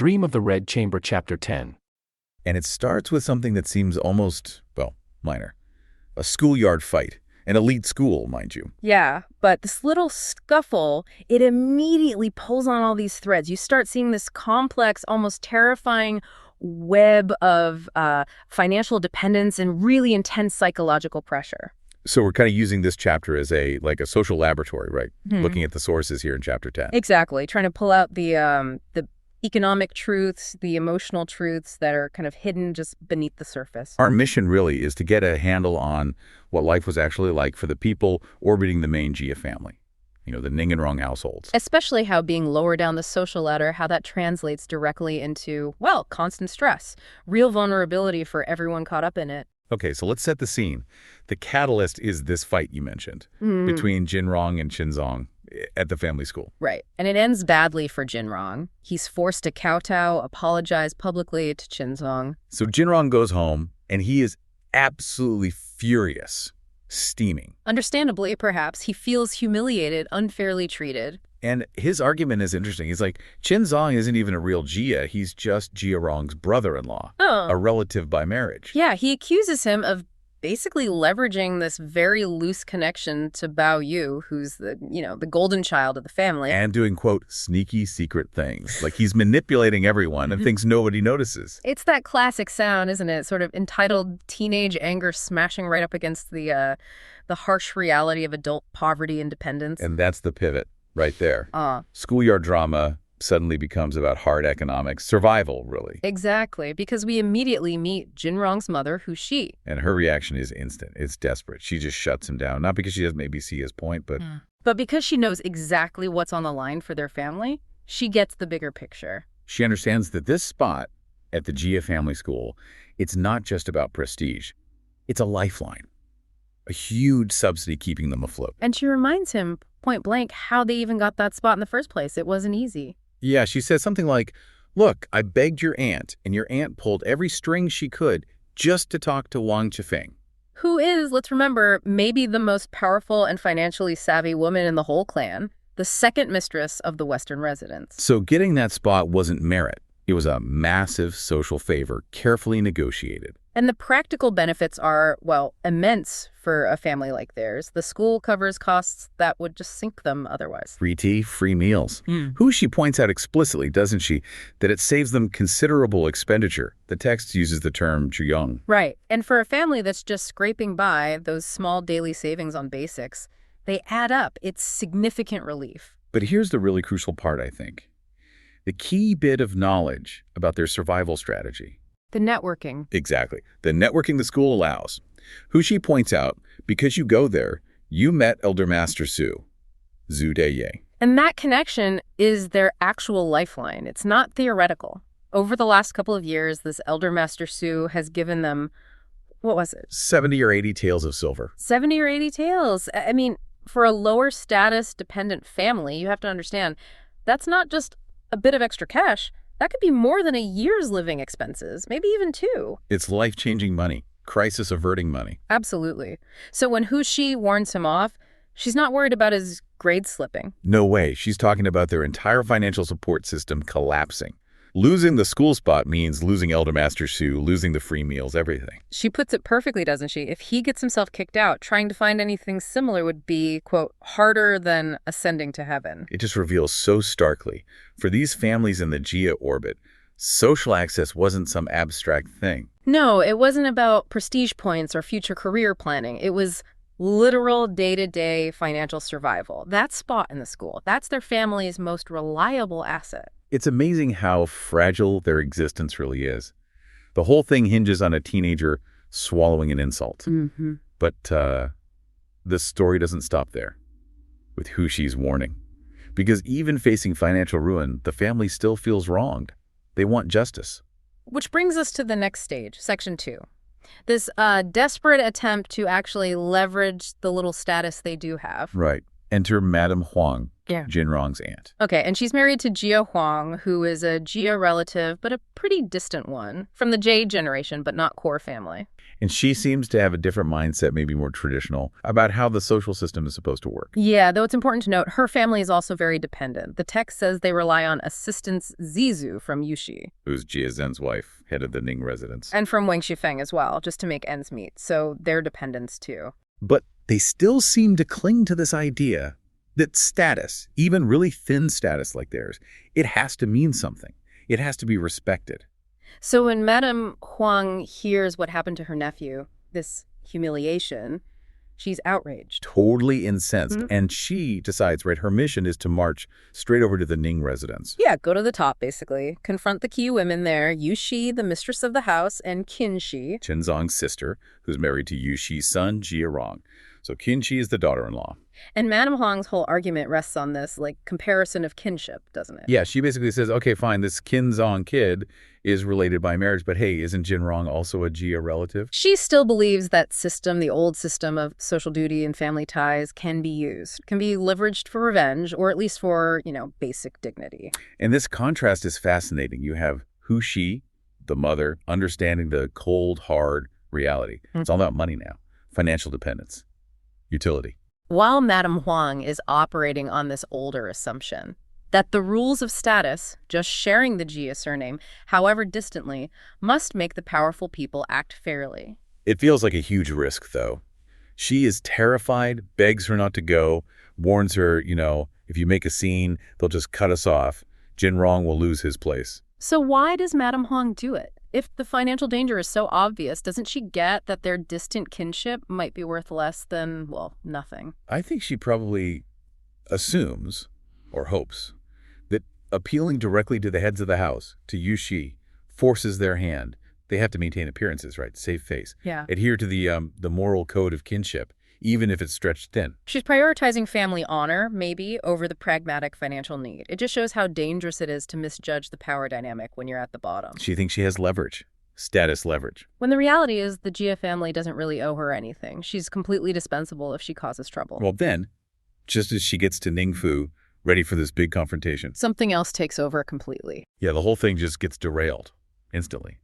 Dream of the Red Chamber, Chapter 10. And it starts with something that seems almost, well, minor. A schoolyard fight. An elite school, mind you. Yeah, but this little scuffle, it immediately pulls on all these threads. You start seeing this complex, almost terrifying web of financial dependence and really intense psychological pressure. So we're kind of using this chapter as a social laboratory, right? Looking at the sources here in Chapter 10. Exactly, trying to pull out the economic truths, the emotional truths that are kind of hidden just beneath the surface. Our mission really is to get a handle on what life was actually like for the people orbiting the main Jia family, the Ning and Rong households. Especially how being lower down the social ladder, how that translates directly into, well, constant stress, real vulnerability for everyone caught up in it. Okay, so let's set the scene. The catalyst is this fight you mentioned between Jin Rong and Qin Zong at the family school. Right. And it ends badly for Jin Rong. He's forced to kowtow, apologize publicly to Qin Zong. So Jin Rong goes home, and he is absolutely furious, steaming. Understandably, perhaps, he feels humiliated, unfairly treated. And his argument is interesting. He's like, Qin Zong isn't even a real Jia. He's just Jia Rong's brother-in-law, a relative by marriage. Yeah, he accuses him of basically leveraging this very loose connection to Bao Yu, who's the golden child of the family. And doing, quote, sneaky secret things. Like he's manipulating everyone and thinks nobody notices. It's that classic sound, isn't it? Sort of entitled teenage anger smashing right up against the harsh reality of adult poverty and dependence. And that's the pivot right there. Schoolyard drama suddenly becomes about hard economics, survival, really. Exactly, because we immediately meet Jin Rong's mother, who's she. And her reaction is instant. It's desperate. She just shuts him down. Not because she doesn't maybe see his point, but... But because she knows exactly what's on the line for their family, she gets the bigger picture. She understands that this spot at the Jia family school, it's not just about prestige. It's a lifeline. A huge subsidy keeping them afloat. And she reminds him, point blank, how they even got that spot in the first place. It wasn't easy. Yeah, she says something like, look, I begged your aunt, and your aunt pulled every string she could just to talk to Wang Chifeng. Who is, let's remember, maybe the most powerful and financially savvy woman in the whole clan, the second mistress of the Western residents. So getting that spot wasn't merit. It was a massive social favor, carefully negotiated. And the practical benefits are, well, immense for a family like theirs. The school covers costs that would just sink them otherwise. Free tea, free meals. Who she points out explicitly, doesn't she, that it saves them considerable expenditure. The text uses the term zhuyong. Right. And for a family that's just scraping by, those small daily savings on basics, they add up. It's significant relief. But here's the really crucial part, I think. The key bit of knowledge about their survival strategy. The networking. Exactly. The networking the school allows. Who she points out, because you go there, you met Elder Master Su, Zhu Deye. And that connection is their actual lifeline. It's not theoretical. Over the last couple of years, this Elder Master Su has given them, what was it? 70 or 80 taels of silver. 70 or 80 taels. I mean, for a lower status dependent family, you have to understand, that's not just a bit of extra cash. That could be more than a year's living expenses, maybe even 2. It's life-changing money, crisis-averting money. Absolutely. So when Hushi warns him off, she's not worried about his grades slipping. No way. She's talking about their entire financial support system collapsing. Losing the school spot means losing Elder Master Su, losing the free meals, everything. She puts it perfectly, doesn't she? If he gets himself kicked out, trying to find anything similar would be, quote, harder than ascending to heaven. It just reveals so starkly. For these families in the Jia orbit, social access wasn't some abstract thing. No, it wasn't about prestige points or future career planning. It was literal day-to-day financial survival. That spot in the school, that's their family's most reliable asset. It's amazing how fragile their existence really is. The whole thing hinges on a teenager swallowing an insult. But the story doesn't stop there, with Hushi's warning. Because even facing financial ruin, the family still feels wronged. They want justice. Which brings us to the next stage, Section 2. This desperate attempt to actually leverage the little status they do have. Right. Enter Madame Huang, Jin Rong's aunt. Okay, and she's married to Jia Huang, who is a Jia relative, but a pretty distant one, from the Jade generation, but not core family. And she seems to have a different mindset, maybe more traditional, about how the social system is supposed to work. Yeah, though it's important to note, her family is also very dependent. The text says they rely on assistance Zizu from Yushi. Who's Jia Zhen's wife, head of the Ning residence. And from Wang Shifeng as well, just to make ends meet. So they're dependents too. But they still seem to cling to this idea that status, even really thin status like theirs, it has to mean something. It has to be respected. So when Madame Huang hears what happened to her nephew, this humiliation, she's outraged. Totally incensed. And she decides, right, her mission is to march straight over to the Ning residence. Yeah, go to the top, basically. Confront the key women there, Yushi, the mistress of the house, and Qinshi. Qinzong's sister, who's married to Yushi's son, Jiarong. So Qinshi is the daughter-in-law. And Madame Huang's whole argument rests on this, like, comparison of kinship, doesn't it? Yeah, she basically says, okay, fine, this Qinzong kid is related by marriage, but hey, isn't Jinrong also a Jia relative? She still believes that system, the old system of social duty and family ties, can be used, can be leveraged for revenge, or at least for, basic dignity. And this contrast is fascinating. You have Hu Shi, the mother, understanding the cold, hard reality. It's all about money now, financial dependence, utility. While Madame Huang is operating on this older assumption that the rules of status, just sharing the Jia surname, however distantly, must make the powerful people act fairly. It feels like a huge risk, though. She is terrified, begs her not to go, warns her, if you make a scene, they'll just cut us off. Jinrong will lose his place. So why does Madame Huang do it? If the financial danger is so obvious, doesn't she get that their distant kinship might be worth less than, well, nothing? I think she probably assumes, or hopes, that appealing directly to the heads of the house, to Yushi, forces their hand. They have to maintain appearances, right? Save face. Yeah. Adhere to the moral code of kinship, even if it's stretched thin. She's prioritizing family honor, maybe, over the pragmatic financial need. It just shows how dangerous it is to misjudge the power dynamic when you're at the bottom. She thinks she has leverage, status leverage. When the reality is the Jia family doesn't really owe her anything. She's completely dispensable if she causes trouble. Well, then, just as she gets to Ningfu, ready for this big confrontation, something else takes over completely. Yeah, the whole thing just gets derailed instantly.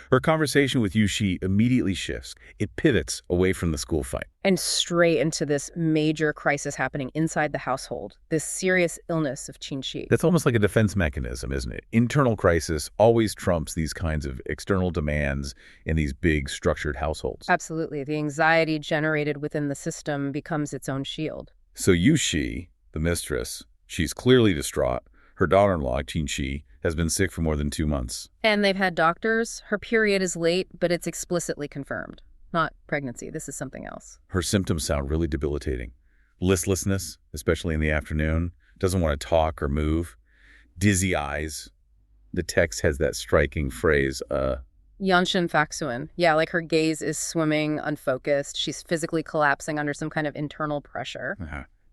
Her conversation with Yushi immediately shifts. It pivots away from the school fight. And straight into this major crisis happening inside the household, this serious illness of Qinshi. That's almost like a defense mechanism, isn't it? Internal crisis always trumps these kinds of external demands in these big, structured households. Absolutely. The anxiety generated within the system becomes its own shield. So Yushi, the mistress, she's clearly distraught. Her daughter-in-law, Qinshi, has been sick for more than 2 months. And they've had doctors. Her period is late, but it's explicitly confirmed. Not pregnancy. This is something else. Her symptoms sound really debilitating. Listlessness, especially in the afternoon. Doesn't want to talk or move. Dizzy eyes. The text has that striking phrase, Yanshin Faxuan. Yeah, like her gaze is swimming, unfocused. She's physically collapsing under some kind of internal pressure.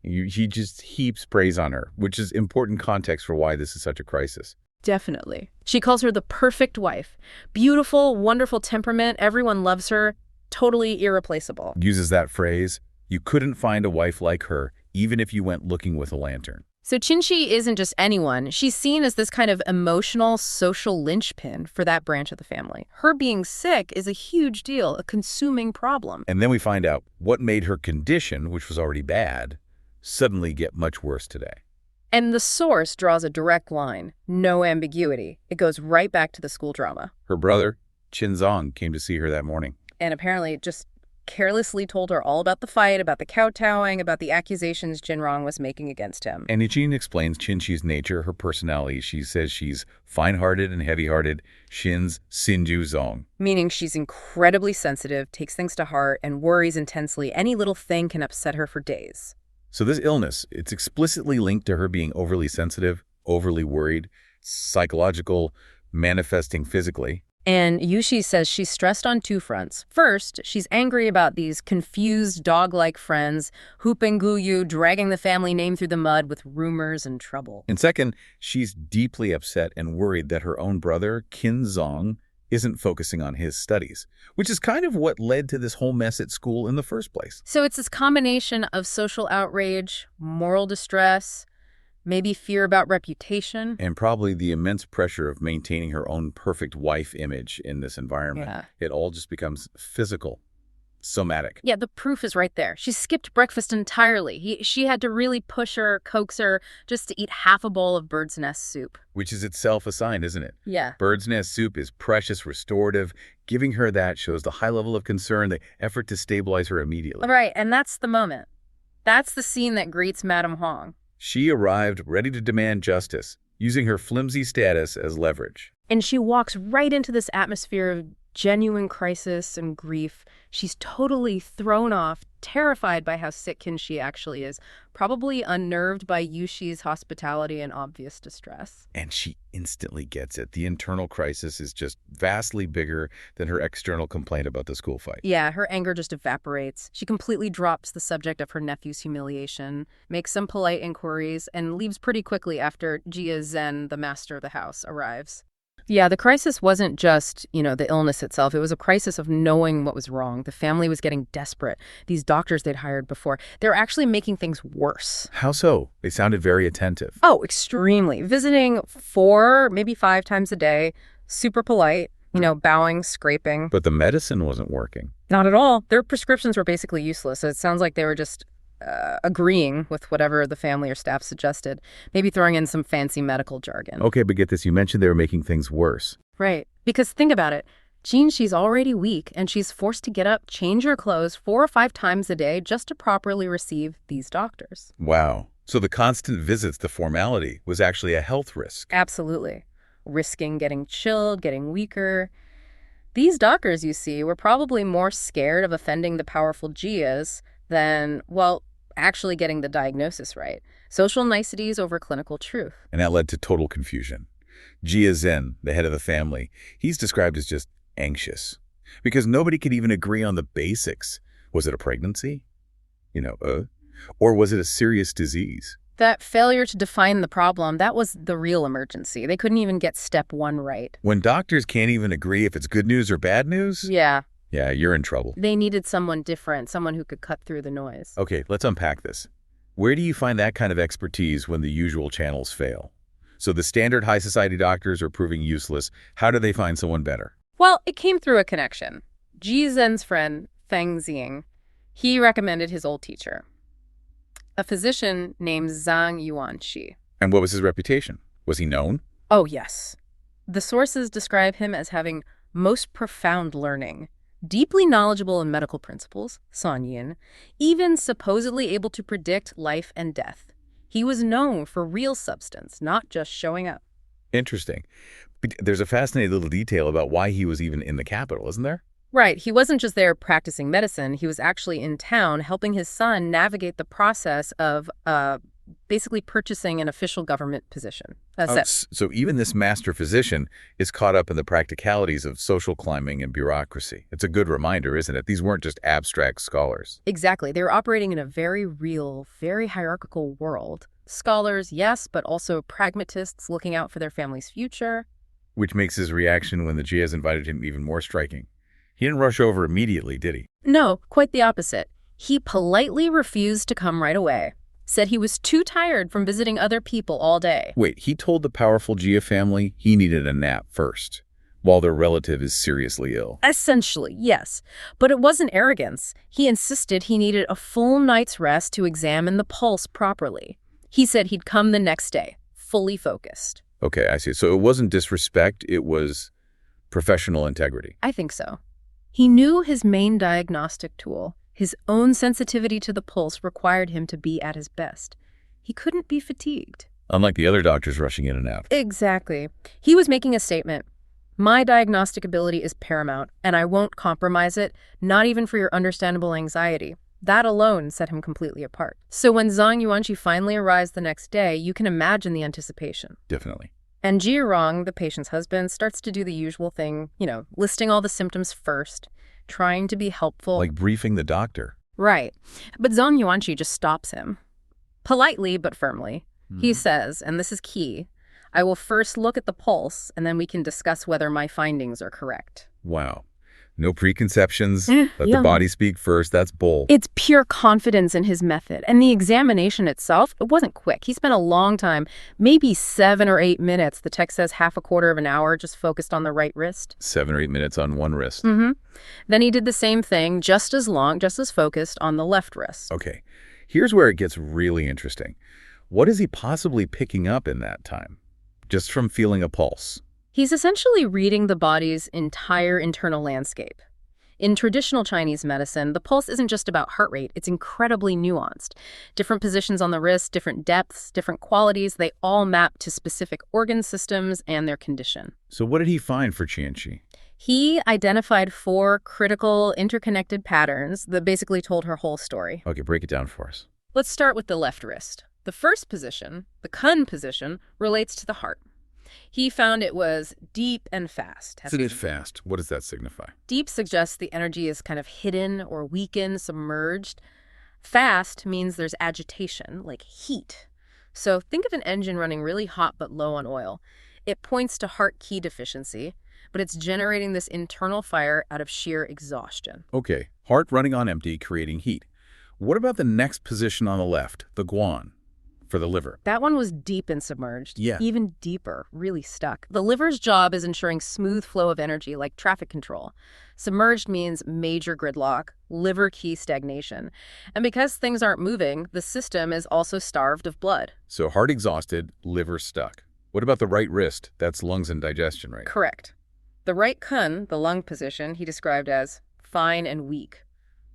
He just heaps praise on her, which is important context for why this is such a crisis. Definitely. She calls her the perfect wife. Beautiful, wonderful temperament. Everyone loves her. Totally irreplaceable. Uses that phrase, you couldn't find a wife like her, even if you went looking with a lantern. So Qinshi isn't just anyone. She's seen as this kind of emotional, social linchpin for that branch of the family. Her being sick is a huge deal, a consuming problem. And then we find out what made her condition, which was already bad, suddenly get much worse today. And the source draws a direct line. No ambiguity. It goes right back to the school drama. Her brother, Qinzong, came to see her that morning. And apparently just carelessly told her all about the fight, about the kowtowing, about the accusations Jinrong was making against him. And Ijin explains Qinshi's nature, her personality. She says she's fine-hearted and heavy-hearted. Shin's Sinju Zong. Meaning she's incredibly sensitive, takes things to heart, and worries intensely. Any little thing can upset her for days. So this illness, it's explicitly linked to her being overly sensitive, overly worried, psychological, manifesting physically. And Yushi says she's stressed on 2 fronts. First, she's angry about these confused dog-like friends, Hooping Guyu dragging the family name through the mud with rumors and trouble. And second, she's deeply upset and worried that her own brother, Qinzong, isn't focusing on his studies, which is kind of what led to this whole mess at school in the first place. So it's this combination of social outrage, moral distress, maybe fear about reputation. And probably the immense pressure of maintaining her own perfect wife image in this environment. Yeah. It all just becomes physical, somatic. Yeah, the proof is right there. She skipped breakfast entirely. She had to really push her, coax her, just to eat half a bowl of bird's nest soup. Which is itself a sign, isn't it? Yeah. Bird's nest soup is precious, restorative. Giving her that shows the high level of concern, the effort to stabilize her immediately. Right, and that's the moment. That's the scene that greets Madame Huang. She arrived ready to demand justice, using her flimsy status as leverage. And she walks right into this atmosphere of genuine crisis and grief. She's totally thrown off, terrified by how sick Qin actually is, probably unnerved by Yushi's hospitality and obvious distress. And she instantly gets it. The internal crisis is just vastly bigger than her external complaint about the school fight. Yeah, her anger just evaporates. She completely drops the subject of her nephew's humiliation, makes some polite inquiries, and leaves pretty quickly after Jia Zhen, the master of the house, arrives. Yeah, the crisis wasn't just, the illness itself. It was a crisis of knowing what was wrong. The family was getting desperate. These doctors they'd hired before, they're actually making things worse. How so? They sounded very attentive. Oh, extremely. Visiting 4, maybe 5 times a day, super polite, bowing, scraping. But the medicine wasn't working. Not at all. Their prescriptions were basically useless. So it sounds like they were just agreeing with whatever the family or staff suggested, maybe throwing in some fancy medical jargon. Okay, but get this. You mentioned they were making things worse. Right. Because think about it. Jean, she's already weak, and she's forced to get up, change her clothes 4 or 5 times a day just to properly receive these doctors. Wow. So the constant visits, the formality, was actually a health risk. Absolutely. Risking getting chilled, getting weaker. These doctors, you see, were probably more scared of offending the powerful Jias than, actually getting the diagnosis right. Social niceties over clinical truth. And that led to total confusion. Jia Zhen, the head of the family, he's described as just anxious because nobody could even agree on the basics. Was it a pregnancy? Or was it a serious disease? That failure to define the problem, that was the real emergency. They couldn't even get step 1 right. When doctors can't even agree if it's good news or bad news? Yeah, you're in trouble. they needed someone different, someone who could cut through the noise. Okay, let's unpack this. Where do you find that kind of expertise when the usual channels fail? So the standard high society doctors are proving useless. How do they find someone better? Well, it came through a connection. Ji Zhen's friend, Feng Xing, he recommended his old teacher, a physician named Zhang Yuanxi. And what was his reputation? Was he known? Oh, yes. The sources describe him as having most profound learning, deeply knowledgeable in medical principles, Sanyin, even supposedly able to predict life and death. He was known for real substance, not just showing up. Interesting. But there's a fascinating little detail about why he was even in the capital, isn't there? Right. He wasn't just there practicing medicine. He was actually in town helping his son navigate the process of basically purchasing an official government position. So even this master physician is caught up in the practicalities of social climbing and bureaucracy. It's a good reminder, isn't it? These weren't just abstract scholars. Exactly. They were operating in a very real, very hierarchical world. Scholars, yes, but also pragmatists looking out for their family's future. Which makes his reaction when the Jias invited him even more striking. He didn't rush over immediately, did he? No, quite the opposite. He politely refused to come right away. Said he was too tired from visiting other people all day. Wait, he told the powerful Jia family he needed a nap first, while their relative is seriously ill. Essentially, yes. But it wasn't arrogance. He insisted he needed a full night's rest to examine the pulse properly. He said he'd come the next day, fully focused. Okay, I see. So it wasn't disrespect, it was professional integrity. I think so. He knew his main diagnostic tool, his own sensitivity to the pulse, required him to be at his best. He couldn't be fatigued. Unlike the other doctors rushing in and out. Exactly. He was making a statement. My diagnostic ability is paramount, and I won't compromise it, not even for your understandable anxiety. That alone set him completely apart. So when Zhang Yuanqi finally arrives the next day, you can imagine the anticipation. Definitely. And Jia, the patient's husband, starts to do the usual thing, listing all the symptoms first, trying to be helpful. Like briefing the doctor. Right. But Zhang Yuanqi just stops him. Politely but firmly. He says, and this is key, I will first look at the pulse, and then we can discuss whether my findings are correct. Wow. No preconceptions. Let the body speak first. That's bold. It's pure confidence in his method. And the examination itself, it wasn't quick. He spent a long time, maybe 7 or 8 minutes. The text says half a quarter of an hour, just focused on the right wrist. 7 or 8 minutes on one wrist. Then he did the same thing, just as long, just as focused on the left wrist. Okay, here's where it gets really interesting. What is he possibly picking up in that time? Just from feeling a pulse? He's essentially reading the body's entire internal landscape. In traditional Chinese medicine, the pulse isn't just about heart rate, it's incredibly nuanced. Different positions on the wrist, different depths, different qualities, they all map to specific organ systems and their condition. So what did he find for Qianxi? He identified 4 critical, interconnected patterns that basically told her whole story. Okay, break it down for us. Let's start with the left wrist. The first position, the kun position, relates to the heart. He found it was deep and fast. Isn't it fast? What does that signify? Deep suggests the energy is kind of hidden or weakened, submerged. Fast means there's agitation, like heat. So think of an engine running really hot but low on oil. It points to heart key deficiency, but it's generating this internal fire out of sheer exhaustion. Okay, heart running on empty, creating heat. What about the next position on the left, the guan, for the liver? That one was deep and submerged. Yeah. Even deeper, really stuck. The liver's job is ensuring smooth flow of energy, like traffic control. Submerged means major gridlock, liver key stagnation. And because things aren't moving, the system is also starved of blood. So heart exhausted, liver stuck. What about the right wrist? That's lungs and digestion, right? Correct. The right kun, the lung position, he described as fine and weak.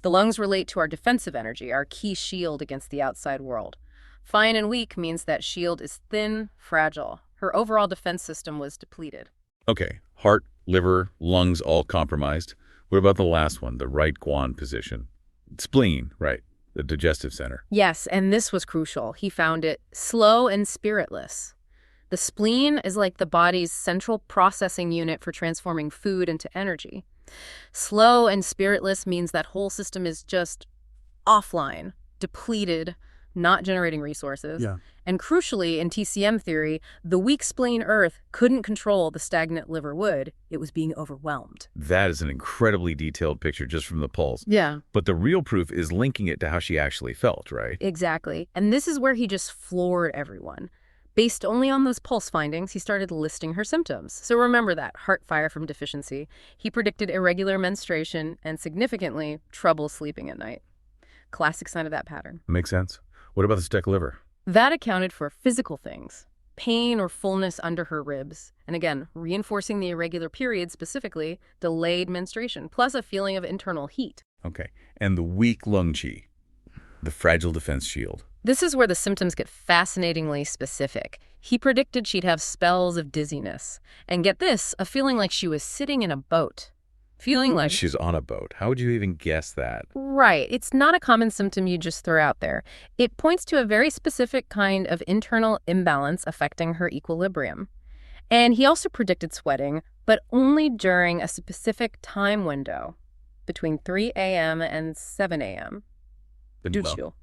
The lungs relate to our defensive energy, our key shield against the outside world. Fine and weak means that shield is thin, fragile. Her overall defense system was depleted. Okay, heart, liver, lungs all compromised. What about the last one, the right guan position? Spleen, right, the digestive center. Yes, and this was crucial. He found it slow and spiritless. The spleen is like the body's central processing unit for transforming food into energy. Slow and spiritless means that whole system is just offline, depleted, not generating resources. Yeah. And crucially, in TCM theory, the weak spleen Earth couldn't control the stagnant liver would. It was being overwhelmed. That is an incredibly detailed picture just from the pulse. Yeah. But the real proof is linking it to how she actually felt, right? Exactly. And this is where he just floored everyone. Based only on those pulse findings, he started listing her symptoms. So remember that, heart fire from deficiency. He predicted irregular menstruation and, significantly, trouble sleeping at night. Classic sign of that pattern. Makes sense. What about the stuck liver? That accounted for physical things, pain or fullness under her ribs, and again, reinforcing the irregular period, specifically delayed menstruation, plus a feeling of internal heat. Okay. And the weak lung qi, the fragile defense shield. This is where the symptoms get fascinatingly specific. He predicted she'd have spells of dizziness. And get this, a feeling like she was sitting in a boat. Feeling like She's on a boat. How would you even guess that? Right. It's not a common symptom you just throw out there. It points to a very specific kind of internal imbalance affecting her equilibrium. And he also predicted sweating, but only during a specific time window, between 3 a.m. and 7 a.m. Well,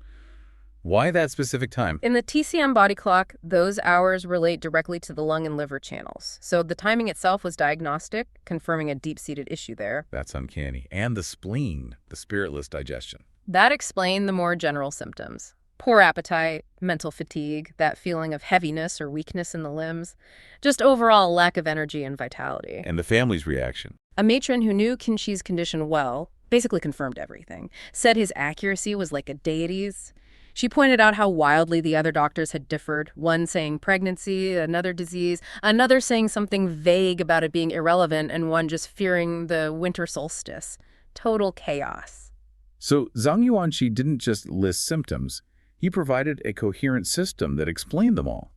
why that specific time? In the TCM body clock, those hours relate directly to the lung and liver channels. So the timing itself was diagnostic, confirming a deep-seated issue there. That's uncanny. And the spleen, the spiritless digestion. That explained the more general symptoms. Poor appetite, mental fatigue, that feeling of heaviness or weakness in the limbs, just overall lack of energy and vitality. And the family's reaction. A matron who knew Qinxi's condition well basically confirmed everything, said his accuracy was like a deity's. She pointed out how wildly the other doctors had differed, one saying pregnancy, another disease, another saying something vague about it being irrelevant, and one just fearing the winter solstice. Total chaos. So Zhang Yuanqi didn't just list symptoms. He provided a coherent system that explained them all.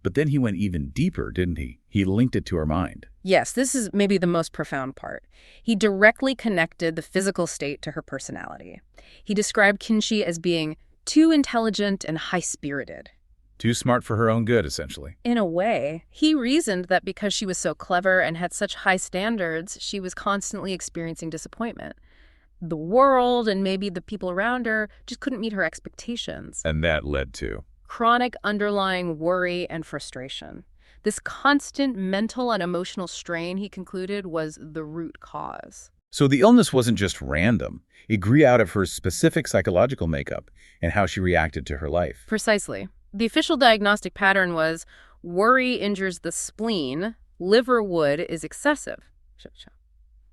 But then he went even deeper, didn't he? He linked it to her mind. Yes, this is maybe the most profound part. He directly connected the physical state to her personality. He described Qinxi as being too intelligent and high-spirited. Too smart for her own good, essentially. In a way, he reasoned that because she was so clever and had such high standards, she was constantly experiencing disappointment. The world and maybe the people around her just couldn't meet her expectations. And that led to Chronic underlying worry and frustration. This constant mental and emotional strain, he concluded, was the root cause. So the illness wasn't just random. It grew out of her specific psychological makeup and how she reacted to her life. Precisely. The official diagnostic pattern was worry injures the spleen, liver wood is excessive.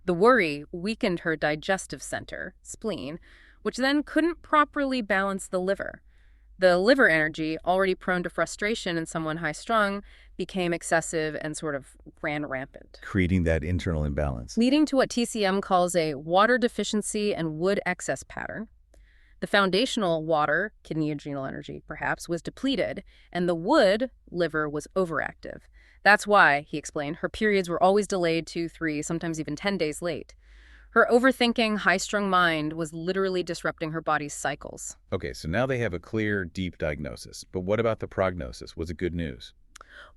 The worry weakened her digestive center, spleen, which then couldn't properly balance the liver. The liver energy, already prone to frustration in someone high-strung, became excessive and sort of ran rampant, Creating that internal imbalance. leading to what TCM calls a water deficiency and wood excess pattern. The foundational water, kidney adrenal energy perhaps, was depleted, and the wood, liver, was overactive. That's why, he explained, her periods were always delayed 2, 3, sometimes even 10 days late. Her overthinking, high-strung mind was literally disrupting her body's cycles. Okay, so now they have a clear, deep diagnosis. But what about the prognosis? Was it good news?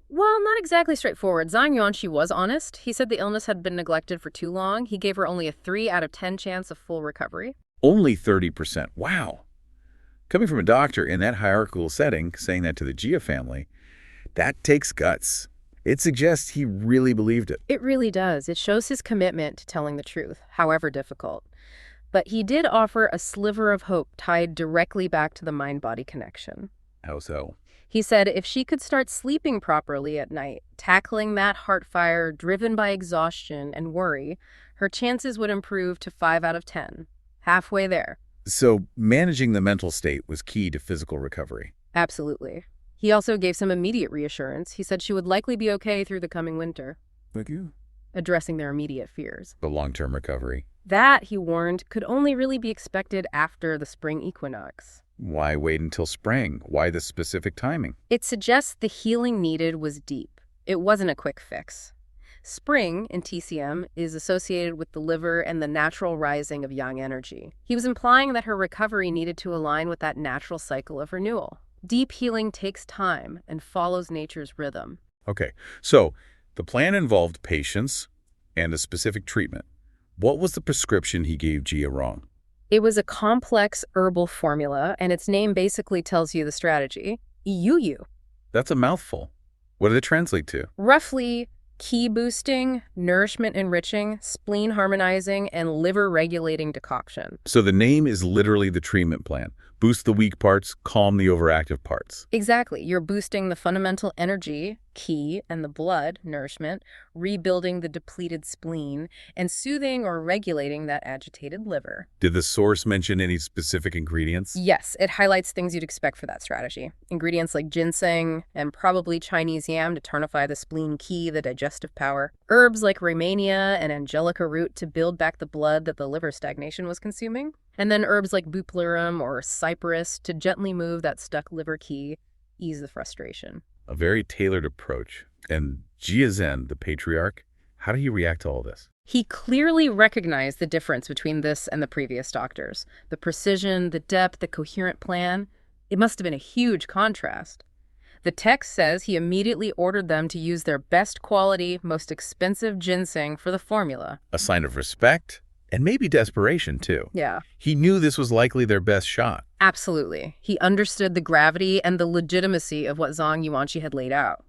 Well, not exactly straightforward. Zhang Yuanqi was honest. He said the illness had been neglected for too long. He gave her only a 3 out of 10 chance of full recovery. Only 30%. Wow. Coming from a doctor in that hierarchical setting, saying that to the Jia family, that takes guts. It suggests he really believed it. It really does. It shows his commitment to telling the truth, however difficult. But he did offer a sliver of hope tied directly back to the mind-body connection. How so? He said if she could start sleeping properly at night, tackling that heart fire driven by exhaustion and worry, her chances would improve to 5 out of 10. Halfway there. So managing the mental state was key to physical recovery. Absolutely. He also gave some immediate reassurance. He said she would likely be okay through the coming winter. Thank you. Addressing their immediate fears. The long-term recovery. That, he warned, could only really be expected after the spring equinox. Why wait until spring? Why the specific timing? It suggests the healing needed was deep. It wasn't a quick fix. Spring, in TCM, is associated with the liver and the natural rising of yang energy. He was implying that her recovery needed to align with that natural cycle of renewal. Deep healing takes time and follows nature's rhythm. Okay, so the plan involved patience and a specific treatment. What was the prescription he gave Jia wrong? It was a complex herbal formula, and its name basically tells you the strategy. Yu. That's a mouthful. What did it translate to? Roughly, qi boosting, nourishment enriching, spleen harmonizing, and liver regulating decoction. So the name is literally the treatment plan. Boost the weak parts, calm the overactive parts. Exactly. You're boosting the fundamental energy, qi, and the blood, nourishment, rebuilding the depleted spleen, and soothing or regulating that agitated liver. Did the source mention any specific ingredients? Yes, it highlights things you'd expect for that strategy. Ingredients like ginseng and probably Chinese yam to tonify the spleen qi, the digestive power. Herbs like Rehmannia and angelica root to build back the blood that the liver stagnation was consuming. And then herbs like bupleurum or cyperus to gently move that stuck liver qi, ease the frustration. A very tailored approach. And Jia Zhen, the patriarch, how did he react to all this? He clearly recognized the difference between this and the previous doctors. The precision, the depth, the coherent plan. It must have been a huge contrast. The text says he immediately ordered them to use their best quality, most expensive ginseng for the formula. A sign of respect and maybe desperation, too. Yeah. He knew this was likely their best shot. Absolutely. He understood the gravity and the legitimacy of what Zhang Yuanqi had laid out.